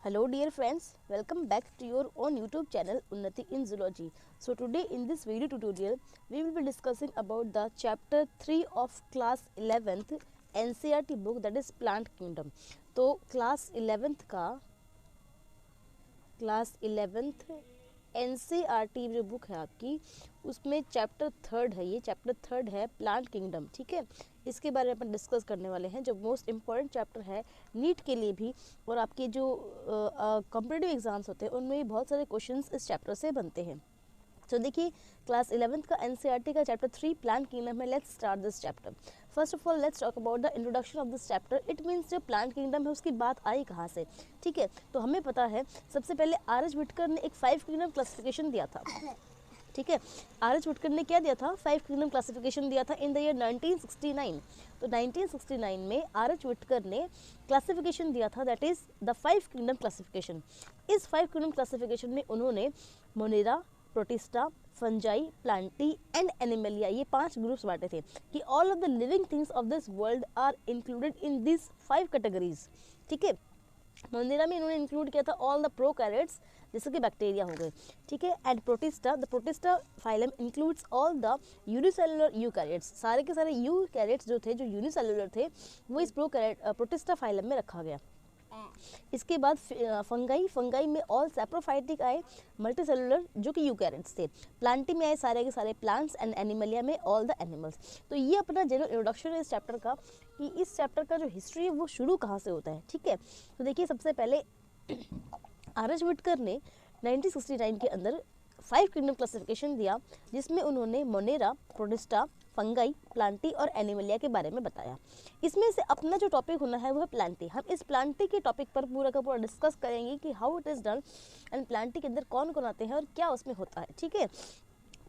Hello dear friends, welcome back to your own YouTube channel Unnati in Zoology. So today in this video tutorial, we will be discussing about the chapter 3 of class 11th NCERT book, that is Plant Kingdom. तो class 11th NCERT जो book है आपकी, उसमें chapter third है, ये chapter third है plant kingdom. ठीक है, इसके बारे में अपन डिस्कस करने वाले हैं, जो मोस्ट इम्पॉर्टेंट चैप्टर है नीट के लिए भी, और आपके जो कॉम्पिटिटिव एग्जाम्स होते हैं उनमें भी बहुत सारे क्वेश्चंस इस चैप्टर से बनते हैं. तो देखिए क्लास 11th का NCERT का चैप्टर 3 प्लांट किंगडम है. Let's start this chapter. First of all let's talk about the introduction of this chapter. It means जो प्लांट किंगडम है उसकी बात आई कहाँ से. ठीक है, तो हमें पता है सबसे पहले R.H. विटकर ने एक 5 किंगडम क्लासिफिकेशन दिया था. ठीक है, R.H. विटकर ने क्या दिया था, 5 किंगडम क्लासिफिकेशन दिया था इन द ईयर 1969. तो 1969 में R.H. विटकर ने क्लासिफिकेशन दिया था, that is the 5 kingdom classification. इस 5 किंगडम क्लासिफिकेशन में उन्होंने Monera, Protista, Fungi, Plantae and Animalia, ये 5 ग्रुप्स बांटे थे कि all of the living things of this world are included in this 5 categories. ठीक है, मोनेरा में इन्होंने इंक्लूड किया था ऑल द प्रोकैरियोट्स, जैसे कि बैक्टीरिया हो गए. ठीक है, and protista, the protista phylum includes all the unicellular eukaryotes. सारे के सारे यूकैरियोट्स जो थे, जो यूनिसेलुलर थे, वो इस प्रोटिस्टा फाइलम में रखा गया. इसके बाद फंगाई में ऑल सैप्रोफाइटिक आए, मल्टी सेलुलर जो कि यूकैरियोट्स थे. प्लांटी में आए सारे के सारे प्लांट्स, एंड एनिमलिया में ऑल द एनिमल्स. तो ये अपना जनरल इंट्रोडक्शन है इस चैप्टर का, कि इस चैप्टर का जो हिस्ट्री है वो शुरू कहाँ से होता है. ठीक है, तो देखिए सबसे पहले R.H. विटकर ने 1969 के अंदर 5 किंगडम क्लासिफिकेशन दिया, जिसमें उन्होंने मोनेरा, प्रोटिस्टा, फंगाई, प्लांटी और एनिमलिया के बारे में बताया. इसमें से अपना जो टॉपिक होना है वो है प्लांटी. हम इस प्लांटी के टॉपिक पर पूरा का पूरा डिस्कस करेंगे कि how it is done and Plantae के अंदर कौन कौन आते हैं और क्या उसमें होता है. ठीक है,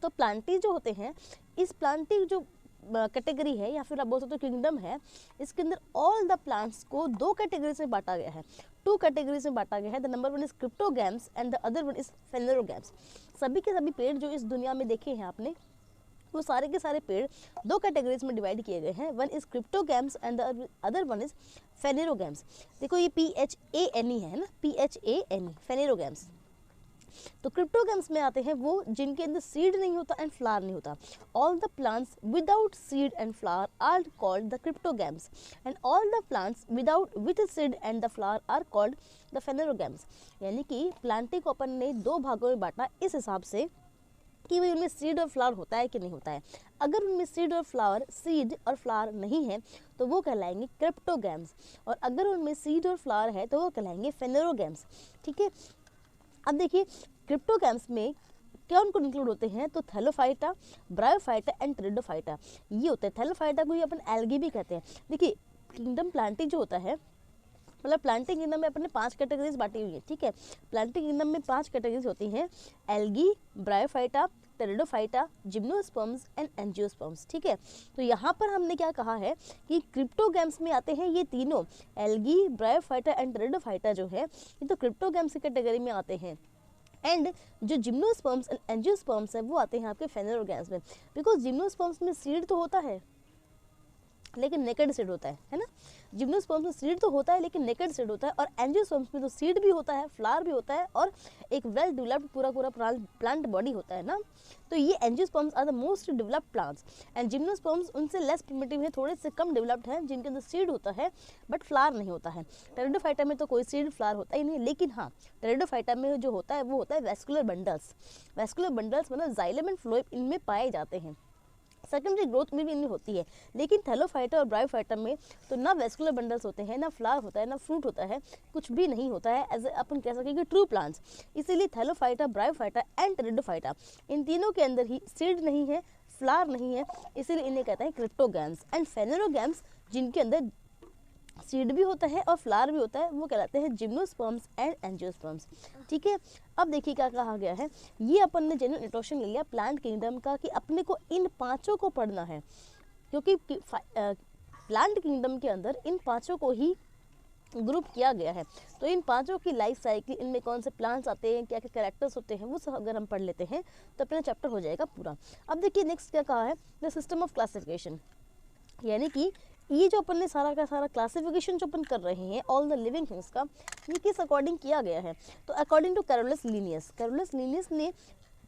तो प्लांटी जो होते हैं, इस प्लांटी जो कैटेगरी है या फिर आप बोल सकते हो किंगडम है, इसके अंदर ऑल द प्लांट्स को 2 कैटेगरीज में बांटा गया है, 2 कैटेगरीज में बांटा गया है. The number 1 is cryptogams and the other 1 is phanerogams. सभी के सभी पेड़ जो इस दुनिया में देखे हैं आपने, वो सारे के सारे पेड़ 2 कैटेगरीज में डिवाइड किए गए हैं. 1 is cryptogams and the other 1 is phanerogams. देखो ये PHANE है ना, PHANE फेनेरोगैम्स. तो क्रिप्टोगैम्स में आते हैं वो जिनके अंदर सीड नहीं होता एंड फ्लावर नहीं होता. All the plants without seed and flower are called the cryptogams, and all the plants with seed and the flower are called the phanerogams. यानी कि प्लांटी को अपन ने 2 भागों में बांटा इस हिसाब से कि भाई उनमें सीड और फ्लावर होता है कि नहीं होता है. अगर उनमें सीड और फ्लावर नहीं है तो वो कहलाएंगे क्रिप्टोगैम्स, और अगर उनमें सीड और फ्लावर है तो वो कहलाएंगे फेनेरोगैम्स. ठीक है, अब देखिए क्रिप्टोगैम्स में क्या उनको इंक्लूड होते हैं, तो थैलोफाइटा, ब्रायोफाइटा एंड टेरिडोफाइटा ये होते हैं. थैलोफाइटा को ही अपन एल्गी भी कहते हैं. देखिए किंगडम प्लांटी जो होता है, मतलब प्लांटिंग किंगडम में अपने 5 कैटेगरीज बांटी हुई है. ठीक है, प्लांटिंग किंगडम में 5 कैटेगरीज होती हैं, algae, bryophyta, pteridophyta, gymnosperms and angiosperms. ठीक है, तो यहाँ पर हमने क्या कहा है कि क्रिप्टोगैम्स में आते हैं ये तीनों, एल्गी, ब्रायोफाइटा एंड टेरिडोफाइटा जो है ये तो क्रिप्टोगैम्स की कैटेगरी में आते हैं. एंड जो जिम्नोस्पर्म्स एंड एंजियोस्पर्म्स है वो आते हैं आपके फेनेरोगैम्स में, बिकॉज जिम्नोस्पर्म्स में सीड तो होता है लेकिन नेकेड सीड होता है ना. जिम्नोस्पर्म्स में सीड तो होता है लेकिन नेकेड सीड होता है, और एंजियोस्पर्म्स में तो सीड भी होता है, फ्लावर भी होता है, और एक वेल डेवलप्ड पूरा प्लांट बॉडी होता है ना. तो ये angiosperms are the most developed plants, and gymnosperms उनसे लेस प्रिमिटिव है, थोड़े से कम डेवलप्ड हैं, जिनके अंदर सीड होता है बट फ्लावर नहीं होता है. टेरिडोफाइटा में तो कोई सीड फ्लावर होता ही नहीं, लेकिन हाँ टेरिडोफाइटा में जो होता है वो होता है वेस्कुलर बंडल्स. वेस्कुलर बंडल्स मतलब जाइलम एंड फ्लोएम इनमें पाए जाते हैं. सेकेंडरी ग्रोथ में भी इनमें होती है, लेकिन थैलोफाइटा और ब्रायोफाइटा में तो ना वेस्कुलर बंडल्स होते हैं, ना फ्लावर होता है, ना फ्रूट होता है, कुछ भी नहीं होता है, एज अपन कह सकेंगे ट्रू प्लांट्स. इसीलिए थैलोफाइटा, ब्रायोफाइटा एंड टेरिडोफाइटा इन तीनों के अंदर ही सीड नहीं है, फ्लावर नहीं है, इसीलिए इन्हें कहते हैं क्रिप्टोगैम्स. एंड फेनेरोगैम्स जिनके अंदर सीड भी होता है और फ्लावर भी होता है वो कहलाते हैं जिम्नोस्पर्म्स एंड एंजियोस्पर्म्स. ठीक है, अब देखिए क्या कहा गया है, ये अपन ने जनरल इंट्रोडक्शन ले लिया प्लांट किंगडम का कि अपने को इन 5 को पढ़ना है, क्योंकि प्लांट किंगडम के अंदर इन 5 को ही ग्रुप किया गया है. तो इन 5 की लाइफ साइकिल, इनमें कौन से प्लांट्स आते हैं, क्या क्या कैरेक्टर्स होते हैं, वो सब अगर हम पढ़ लेते हैं तो अपना चैप्टर हो जाएगा पूरा. अब देखिए नेक्स्ट क्या कहा है, द सिस्टम ऑफ क्लासिफिकेशन, यानी कि ये जो अपन ने सारा का सारा क्लासिफिकेशन जो अपन कर रहे हैं ऑल द लिविंग थिंग्स का, ये किस अकॉर्डिंग किया गया है? तो अकॉर्डिंग टू कैरोलस लिनियस ने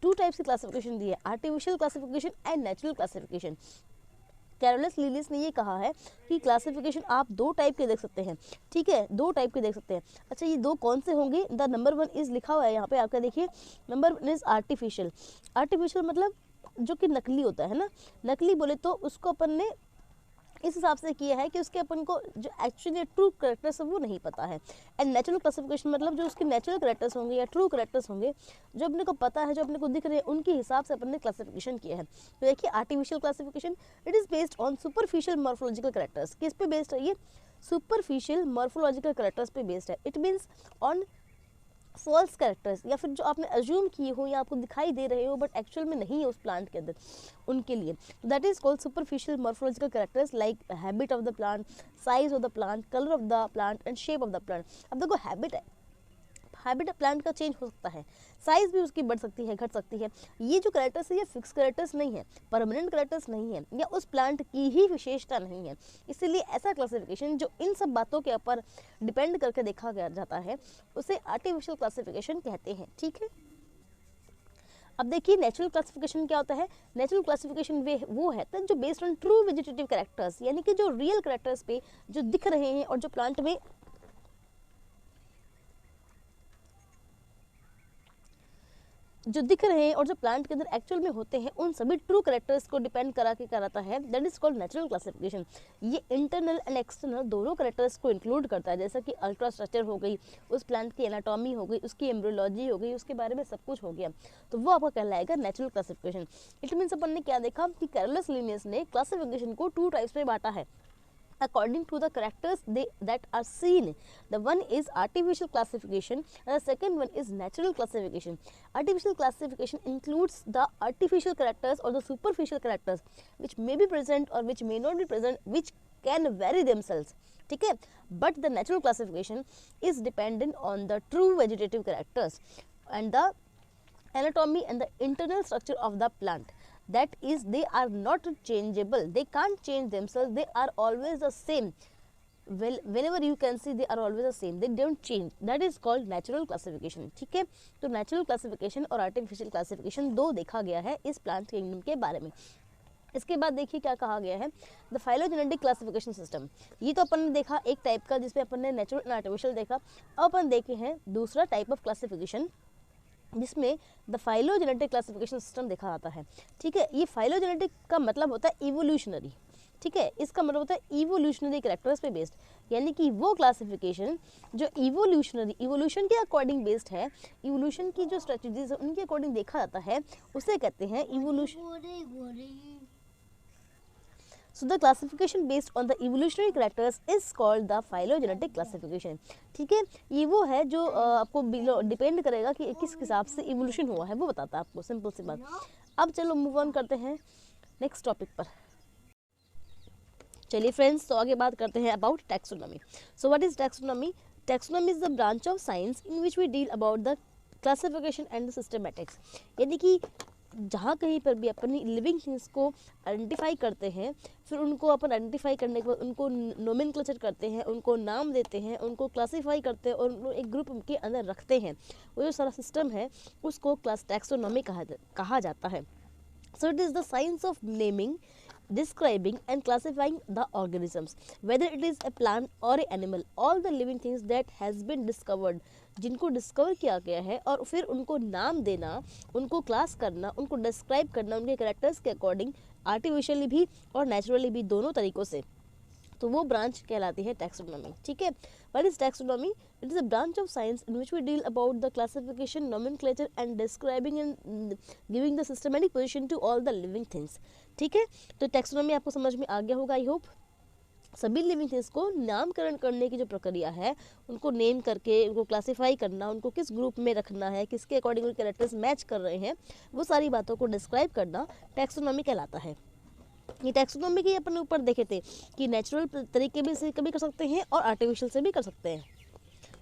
2 टाइप्स की क्लासिफिकेशन दी है, artificial classification and natural classification. Carolus Linnaeus ने ये कहा है कि क्लासिफिकेशन आप 2 टाइप के देख सकते हैं, ठीक है, 2 टाइप के देख सकते हैं। अच्छा, ये 2 कौन से होंगे? द नंबर 1 इज लिखा हुआ है यहाँ पे आपका, देखिए नंबर 1 इज आर्टिफिशियल। आर्टिफिशियल मतलब जो कि नकली होता है ना, नकली बोले तो उसको अपन ने इस हिसाब से किया है कि उसके अपन को जो एक्चुअली ट्रू करेक्टर्स है वो नहीं पता है। एंड नेचुरल क्लासिफिकेशन मतलब जो उसके नेचुरल करेक्टर्स होंगे या ट्रू करेक्टर्स होंगे, जो अपने को पता है, जो अपने को दिख रहे हैं, उनके हिसाब से अपन ने क्लासिफिकेशन किया है। तो देखिए artificial classification, it is based on superficial morphological characters. किस पे बेस्ड है ये? सुपरफिशियल मॉर्फोलॉजिकल करेक्टर्स पे बेस्ड है। It means on false characters, या फिर जो आपने अज्यूम किए हो या आपको दिखाई दे रहे हो बट एक्चुअल में नहीं है उस प्लांट के अंदर, उनके लिए that is called superficial morphological characters like habit of the plant, size of the plant, colour of the plant and shape of the plant. अब देखो हैबिट है, हैबिट प्लांट का चेंज हो सकता है, साइज भी उसकी बढ़ सकती है, घट सकती है। ये जो कैरेक्टर्स है ये फिक्स कैरेक्टर्स नहीं है, परमानेंट कैरेक्टर्स नहीं है, या उस प्लांट की ही विशेषता नहीं है। इसीलिए ऐसा क्लासिफिकेशन जो इन सब बातों के ऊपर डिपेंड करके देखा गया जाता है उसे आर्टिफिशियल क्लासिफिकेशन कहते हैं, ठीक है। अब देखिए नेचुरल क्लासिफिकेशन क्या होता है? नेचुरल क्लासिफिकेशन वो है जो based on true vegetative characters, यानी कि जो रियल कैरेक्टर्स पे जो दिख रहे हैं और जो प्लांट में जो दिख रहे हैं और जो प्लांट के अंदर एक्चुअल में होते हैं, उन सभी ट्रू कैरेक्टर्स को डिपेंड करा के कराता है, that is called natural classification. ये इंटरनल एंड एक्सटर्नल दोनों कैरेक्टर्स को इंक्लूड करता है, जैसा कि अल्ट्रा स्ट्रक्चर हो गई, उस प्लांट की एनाटॉमी हो गई, उसकी एम्ब्रियोलॉजी हो गई, उसके बारे में सब कुछ हो गया, तो वो आपका कहलाएगा नेचुरल क्लासिफिकेशन। इट मीन्स अपन ने क्या देखा कि कैरोलस लिनियस ने क्लासिफिकेशन को 2 टाइप्स में बांटा है according to the characters that are seen. The one is artificial classification and the second one is natural classification. Artificial classification includes the artificial characters or the superficial characters which may be present or which may not be present, which can vary themselves, ठीक है। But the natural classification is dependent on the true vegetative characters and the anatomy and the internal structure of the plant. That is, they are not changeable, they can't change themselves, they are always the same. Well, whenever you can see they are always the same, they don't change, that is called natural classification, ठीक है। तो natural classification और artificial classification 2 देखा गया है इस plant kingdom के बारे में। इसके बाद देखिए क्या कहा गया है, द फाइलोजेनेटिक क्लासिफिकेशन सिस्टम। ये तो अपन ने देखा एक टाइप का जिसमें अपन ने नेचुरल एंड आर्टिफिशियल देखा। अब अपन देखे हैं दूसरा टाइप ऑफ क्लासिफिकेशन जिसमें द फाइलोजेनेटिक क्लासिफिकेशन सिस्टम देखा जाता है, ठीक है। ये फाइलोजेनेटिक का मतलब होता है इवोल्यूशनरी, ठीक है, इसका मतलब होता है इवोल्यूशनरी कैरेक्टर्स पे बेस्ड, यानी कि वो क्लासिफिकेशन जो इवोल्यूशन के अकॉर्डिंग बेस्ड है, इवोल्यूशन की जो स्ट्रेटजीज है उनके अकॉर्डिंग देखा जाता है, उसे कहते हैं evolution. So the classification based on the evolutionary characters is called the phylogenetic classification, ठीक है। ये वो है जो आपको डिपेंड करेगा कि किस हिसाब से इवोल्यूशन हुआ है, वो बताता है आपको, सिंपल सी बात। अब चलो मूव ऑन करते हैं नेक्स्ट टॉपिक पर। चलिए फ्रेंड्स, तो आगे बात करते हैं about taxonomy. So what is taxonomy? Taxonomy is the branch of science in which we deal about the classification and the systematics, यानी कि जहाँ कहीं पर भी अपन लिविंग थिंग्स को आइडेंटिफाई करते हैं, फिर उनको अपन आइडेंटिफाई करने के बाद उनको नोमेनक्लेचर करते हैं, उनको नाम देते हैं, उनको क्लासीफाई करते हैं और उनको एक ग्रुप के अंदर रखते हैं, वो जो सारा सिस्टम है उसको टैक्सोनॉमी कहा जाता है। So it is the science of naming, describing and classifying the organisms, whether it is a plant or an animal, all the living things that has been discovered, जिनको डिस्कवर किया गया है, और फिर उनको नाम देना, उनको क्लास करना, उनको डिस्क्राइब करना उनके कैरेक्टर्स के अकॉर्डिंग, आर्टिफिशियली भी और नेचुरली भी, दोनों तरीक़ों से, तो वो ब्रांच कहलाती है टैक्सोनॉमी, ठीक है। What is taxonomy? It is a branch of science in which we deal about the classification, nomenclature and describing and giving the systematic position to all the living things, ठीक है। तो taxonomy आपको समझ में आ गया होगा, आई होप। सभी living things को नामकरण करने की जो प्रक्रिया है, उनको नेम करके उनको क्लासीफाई करना, उनको किस ग्रुप में रखना है, किसके अकॉर्डिंग वो कैरेक्टर्स मैच कर रहे हैं, वो सारी बातों को डिस्क्राइब करना टैक्सोनॉमी कहलाता है। ये टैक्सोनॉमी के अपन ऊपर देखे थे कि नेचुरल तरीके भी से कभी कर सकते हैं और आर्टिफिशियल से भी कर सकते हैं।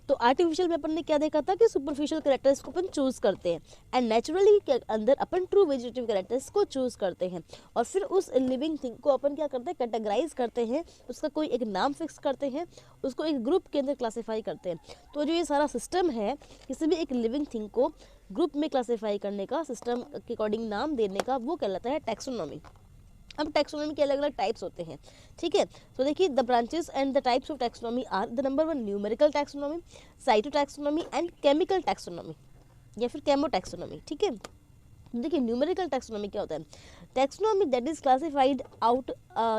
तो आर्टिफिशियल में अपन ने क्या देखा था कि सुपरफिशियल कैरेक्टर्स को अपन चूज करते हैं, एंड नेचुरली के अंदर अपन ट्रू वेजिटेटिव कैरेक्टर्स को चूज करते हैं, और फिर उस लिविंग थिंग को अपन क्या करते हैं, कैटेगराइज करते हैं, उसका कोई एक नाम फिक्स करते हैं, उसको एक ग्रुप के अंदर क्लासीफाई करते हैं। तो जो ये सारा सिस्टम है किसी भी एक लिविंग थिंग को ग्रुप में क्लासीफाई करने का, सिस्टम के अकॉर्डिंग नाम देने का, वो कहलाता है टैक्सोनॉमी। अब टैक्सोनॉमी के अलग अलग टाइप्स होते हैं, ठीक है। तो देखिए the branches and the types of taxonomy are the number 1 numerical taxonomy, cyto taxonomy and chemical taxonomy या फिर केमो टैक्सोनॉमी, ठीक है। देखिए न्यूमेरिकल टैक्सोनॉमी क्या होता है, taxonomy that is classified out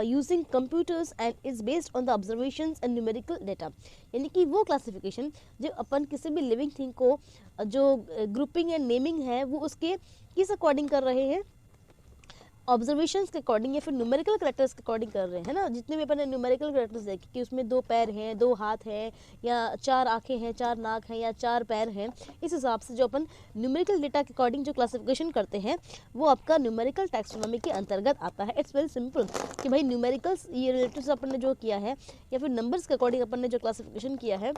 using computers and is based on the observations and numerical data, यानी कि वो क्लासिफिकेशन जो अपन किसी भी लिविंग थिंग को जो ग्रुपिंग एंड नेमिंग है वो उसके किस अकॉर्डिंग कर रहे हैं, ऑब्जर्वेशंस के अकॉर्डिंग या फिर न्यूमेरिकल कैरेक्टर्स के अकॉर्डिंग कर रहे हैं ना। जितने भी अपन ने न्यूमेरिकल कैरेक्टर्स देखे कि उसमें 2 पैर हैं, 2 हाथ हैं, या 4 आंखें हैं, 4 नाक हैं, या 4 पैर हैं, इस हिसाब से जो अपन न्यूमेरिकल डेटा के अकॉर्डिंग जो क्लासिफिकेशन करते हैं वो आपका न्यूमेरिकल टैक्सोनॉमी के अंतर्गत आता है। इट्स वेरी सिंपल कि भाई न्यूमेरिकल्स ये रिलेटिव्स अपन ने जो किया है या फिर नंबर्स के अकॉर्डिंग अपन ने जो क्लासिफिकेशन किया है,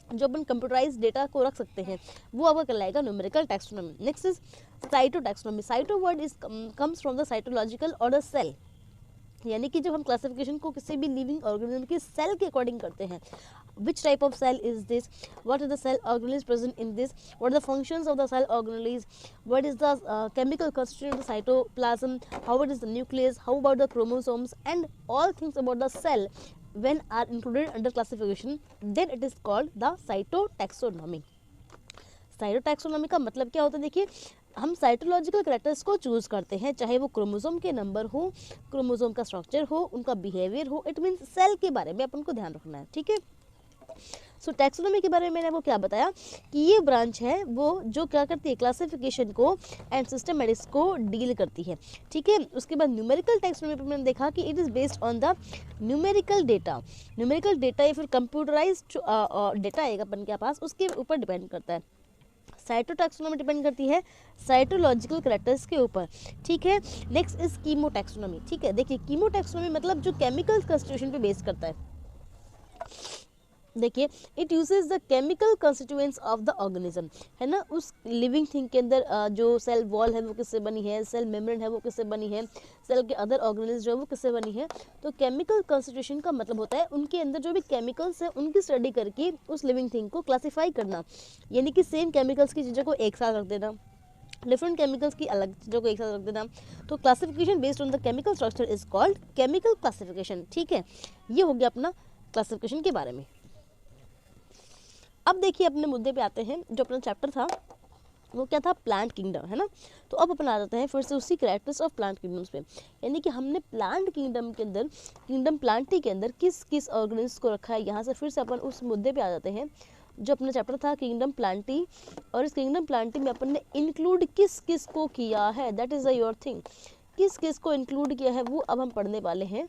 जो अपन कंप्यूटराइज डेटा को रख सकते हैं, वो आपका कहलाएगा numerical taxonomy. Next is cytotaxonomy. Cyto word is comes from the cytological और द सेल, यानी कि जब हम क्लासिफिकेशन को किसी भी लिविंग ऑर्गेनिज्म के सेल के अकॉर्डिंग करते हैं, which type of cell is this, what is the cell organelles present in this, what are the functions of the cell organelles, what is the chemical constituent of the cytoplasm, how it is the nucleus, how about the chromosomes, and all things about the cell when are included under classification, then it is called the cytotaxonomy. Cytotaxonomy का मतलब क्या होता है, देखिए हम cytological characters को choose करते हैं, चाहे वो क्रोमोसोम के नंबर हो, क्रोमोसोम का स्ट्रक्चर हो, उनका बिहेवियर हो, इट मीन्स सेल के बारे में अपन को ध्यान रखना है, ठीक है। सो टैक्सोनॉमी के बारे में मैंने आपको क्या बताया कि ये ब्रांच है वो जो क्या करती है, क्लासिफिकेशन को एंड सिस्टमेटिक्स को डील करती है, ठीक है। उसके बाद न्यूमेरिकल टैक्सोनॉमी पर मैंने देखा कि it is based on the numerical data, numerical data या फिर कंप्यूटराइज्ड डेटा आएगा अपन के पास, उसके ऊपर डिपेंड करता है। साइटोटैक्सोनॉमी डिपेंड करती है साइटोलॉजिकल कैरेक्टर्स के ऊपर, ठीक है। नेक्स्ट इज कीमोटैक्सोनॉमी, ठीक है। देखिए कीमोटैक्सोनॉमी मतलब जो केमिकल कंस्टिट्यूशन पे बेस करता है, देखिए it uses the chemical constituents of the organism, है ना। उस लिविंग थिंग के अंदर जो सेल वॉल है वो किससे बनी है, सेल मेम्ब्रेन है वो किससे बनी है, सेल के अदर ऑर्गेनेल्स जो है वो किससे बनी है। तो केमिकल कंस्टिट्यूशन का मतलब होता है उनके अंदर जो भी केमिकल्स है उनकी स्टडी करके उस लिविंग थिंग को क्लासीफाई करना, यानी कि सेम केमिकल्स की चीज़ों को एक साथ रख देना, डिफरेंट केमिकल्स की अलग चीज़ों को एक साथ रख देना। तो classification based on the chemical structure is called chemical classification, ठीक है। ये हो गया अपना क्लासिफिकेशन के बारे में। अब देखिए अपने मुद्दे पे आते हैं, जो अपना चैप्टर था वो क्या था, प्लांट किंगडम, है ना। तो अब अपन आ जाते हैं फिर से उसी कैरेक्टर्स ऑफ प्लांट किंगडम्स पे, यानी कि हमने प्लांट किंगडम के अंदर, किंगडम प्लांटी के अंदर किस किस ऑर्गेनिज्म को रखा है, यहाँ से फिर से अपन उस मुद्दे पे आ जाते हैं जो अपना चैप्टर था किंगडम प्लांटी। और इस किंगडम प्लांटी में अपन ने इंक्लूड किस किस को किया है, that is the your thing, किस किस को इंक्लूड किया है वो अब हम पढ़ने वाले हैं।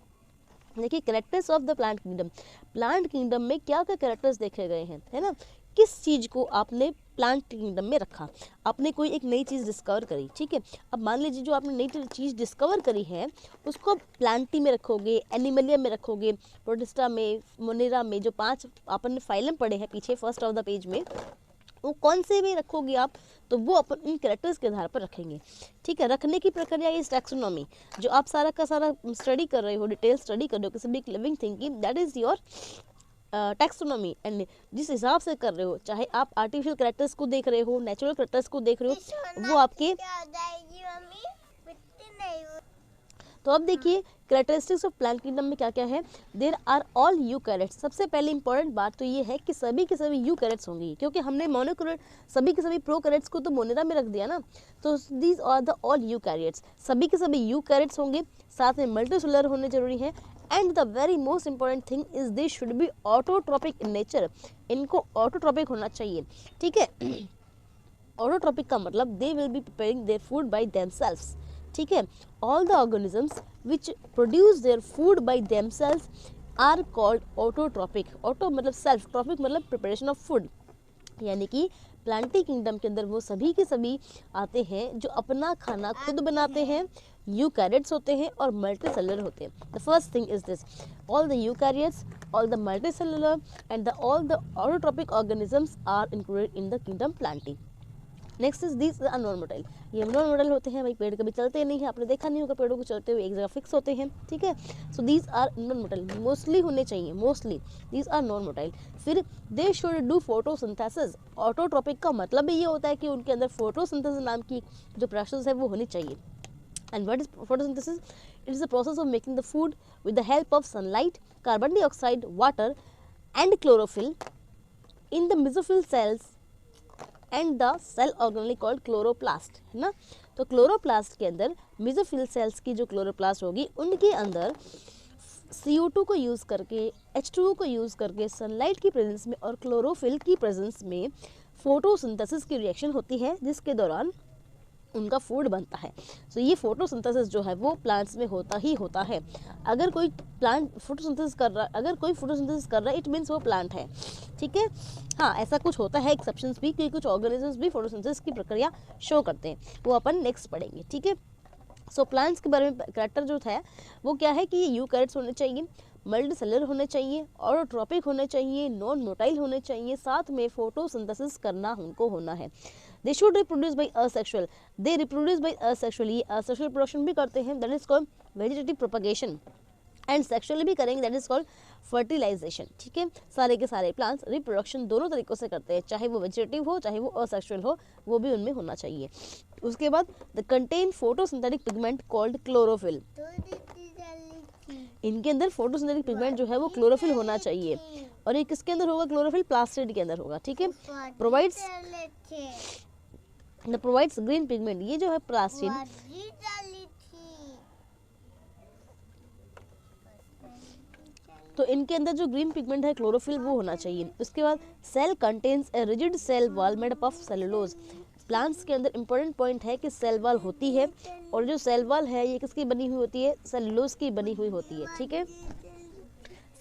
देखिए characters of the plant kingdom, plant kingdom में क्या क्या कैरेक्टर्स देखे गए हैं, है ना। किस चीज़ को आपने प्लांट किंगडम में रखा, आपने कोई एक नई चीज़ डिस्कवर करी, ठीक है। अब मान लीजिए जो आपने नई चीज़ डिस्कवर करी है उसको प्लांटी में रखोगे, एनिमलिया में रखोगे, प्रोटिस्टा में, मोनेरा में, जो 5 आपने फाइलम पढ़े हैं पीछे फर्स्ट ऑफ द पेज में, वो कौन से में रखोगे आप, तो वो अपन इन कैरेक्टर्स के आधार पर रखेंगे, ठीक है। रखने की प्रक्रिया इस टैक्सोनॉमी, जो आप सारा का सारा स्टडी कर रहे हो, डिटेल स्टडी कर रहे हो किसी भी लिविंग थिंग की, that is your taxonomy. And जिस हिसाब से कर रहे हो, चाहे आप आर्टिफिशियल कैरेक्टर्स को देख रहे हो, नेचुरल कैरेक्टर्स को देख रहे हो, वो आपके। तो अब देखिए कैरेक्टरिस्टिक्स ऑफ प्लांट किंगडम में क्या क्या है, देयर आर ऑल यूकैरियोट्स। सबसे पहले इंपॉर्टेंट बात तो ये है कि सभी के सभी यूकैरियोट्स होंगी, क्योंकि हमने मोनोकैरियोट सभी के सभी प्रोकैरियोट्स को तो मोनेरा में रख दिया ना, तो these are the all eukaryotes, सभी के सभी यूकैरियोट्स होंगे, साथ में मल्टीसेलुलर होने जरूरी है। And the very most important thing is this should be autotrophic in nature, इनको ऑटोट्रॉपिक होना चाहिए, ठीक है। ऑटोट्रॉपिक का मतलब they will be preparing their food by themselves, ठीक है। All the organisms which produce their food by themselves are called autotrophic. Auto मतलब सेल्फ, ट्रॉपिक मतलब प्रिपरेशन ऑफ फूड, यानी कि प्लांटी किंगडम के अंदर वो सभी के सभी आते हैं जो अपना खाना खुद बनाते हैं, यूकैरियोट्स होते हैं और मल्टीसेलुलर होते हैं. The first thing is this, all the eukaryotes, all the multicellular and the all the autotrophic organisms are included in the kingdom Plantae. Next is this non motile. ये नॉन मोटाइल होते हैं भाई, पेड़ कभी चलते नहीं है, आपने देखा नहीं होगा पेड़ों को चलते हुए, एक जगह फिक्स होते हैं. ठीक है, so these are non motile, mostly होने चाहिए, mostly these are non motile. फिर they should do photosynthesis. Autotrophic का मतलब भी ये होता है कि उनके अंदर फोटोसिंथेसिस नाम की जो प्रोसेस है वो होनी चाहिए. And what is photosynthesis? It is the process of making the food with the help of sunlight, carbon dioxide, water and chlorophyll in the mesophyll cells and the cell organelle called chloroplast, है ना. तो chloroplast के अंदर mesophyll cells की जो chloroplast होगी उनके अंदर CO2 को यूज़ करके, H2O को यूज़ करके, सनलाइट की प्रेजेंस में और क्लोरोफिल की प्रेजेंस में फोटोसिंथेसिस की रिएक्शन होती है, जिसके दौरान उनका फूड बनता है. सो ये फोटोसिंथेसिस जो है वो प्लांट्स में होता ही होता है. अगर कोई प्लांट फोटोसिंथेसिस कर रहा है, अगर कोई फोटोसिंथेसिस कर रहा है, इट मीन्स वो प्लांट है. ठीक है, हाँ ऐसा कुछ होता है, एक्सेप्शंस भी, क्योंकि कुछ ऑर्गेनिजम्स भी फोटोसिंथेसिस की प्रक्रिया शो करते हैं, वो अपन नेक्स्ट पढ़ेंगे. ठीक है, सो प्लांट्स के बारे में कैरेक्टर जो था वो क्या है कि ये यूकैरियोट्स होने चाहिए, मल्टीसेलुलर होने चाहिए, ऑटोट्रॉपिक होने चाहिए, नॉन मोटाइल होने चाहिए, साथ में फोटोसिंथेसिस करना उनको होना है. They should reproduce by asexual. They reproduce by asexual. ये asexual reproduction भी करते हैं, that is called vegetative propagation. And sexually भी करेंगे, दैट इज कॉल्ड फर्टिलाइजेशन. ठीक है, सारे के सारे प्लांट्स रिप्रोडक्शन दोनों तरीक़ों से करते हैं, चाहे वो वेजिटेटिव हो चाहे वो असेक्सुअल हो, वो भी उनमें होना चाहिए. उसके बाद the contain photosynthetic pigment called chlorophyll. इनके अंदर फोटोसिंथेटिक पिगमेंट जो है वो क्लोरोफिल होना चाहिए. और ये किसके अंदर होगा? क्लोरोफिल प्लास्टिड के अंदर होगा. ठीक है, प्रोवाइड्स ग्रीन पिगमेंट. ये जो है प्लास्टिड, तो इनके अंदर जो ग्रीन पिगमेंट है क्लोरोफिल वो होना चाहिए. उसके बाद cell contains a rigid cell wall made up of cellulose. Plants के अंदर इंपॉर्टेंट पॉइंट है कि सेल वॉल होती है, और जो सेल वॉल है ये किसकी बनी हुई होती है? सेलुलोज की बनी हुई होती है. ठीक है,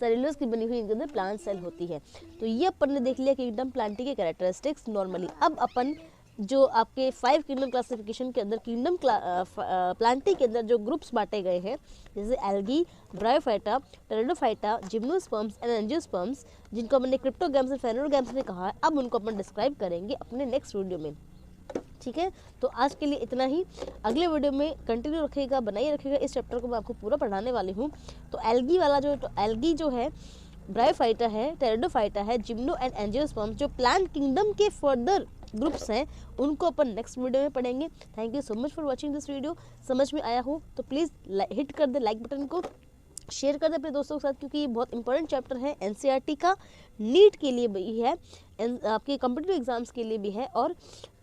सेलुलोज की बनी हुई इनके अंदर प्लांट सेल होती है. तो ये अपन ने देख लिया किंगडम प्लांटी के कैरेक्टरिस्टिक्स नॉर्मली. अब अपन जो आपके 5 किंगडम क्लासिफिकेशन के अंदर किंगडम प्लांटी के अंदर जो ग्रुप्स बांटे गए हैं, जैसे algae, bryophyta, pteridophyta, gymnosperms and angiosperms, जिनको हमने क्रिप्टोगैम्स और फेनोगैम्स में कहा है, अब उनको अपन डिस्क्राइब करेंगे अपने नेक्स्ट वीडियो में. ठीक है, तो आज के लिए इतना ही. अगले वीडियो में कंटिन्यू रखिएगा, बनाए रखिएगा. इस चैप्टर को मैं आपको पूरा पढ़ाने वाली हूँ. तो एल्गी वाला एल्गी जो है, ब्रायोफाइटा है, टेरिडोफाइटा है, जिम्नो एंड एंजियोस्पर्म्स, जो प्लांट किंगडम के फर्दर ग्रुप्स हैं, उनको अपन नेक्स्ट वीडियो में पढ़ेंगे. Thank you so much for watching this video. समझ में आया हो तो प्लीज़ हिट कर दे लाइक बटन को, शेयर कर दे अपने दोस्तों के साथ, क्योंकि ये बहुत इंपॉर्टेंट चैप्टर है. एनसीईआरटी का, नीट के लिए भी है, आपके कॉम्पिटिटिव एग्जाम्स के लिए भी है, और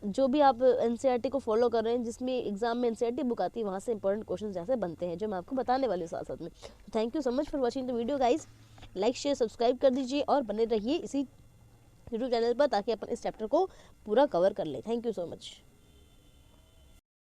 जो भी आप एनसीईआरटी को फॉलो कर रहे हैं, जिसमें एग्जाम में एनसीईआरटी बुक आती है, वहाँ से इंपॉर्टेंट क्वेश्चन जैसे बनते हैं, जो मैं आपको बताने वाली हूँ साथ साथ में. तो thank you so much for watching the video guys. Like share subscribe कर दीजिए और बने रहिए इसी यूट्यूब चैनल पर, ताकि अपन इस चैप्टर को पूरा कवर कर लें. Thank you so much.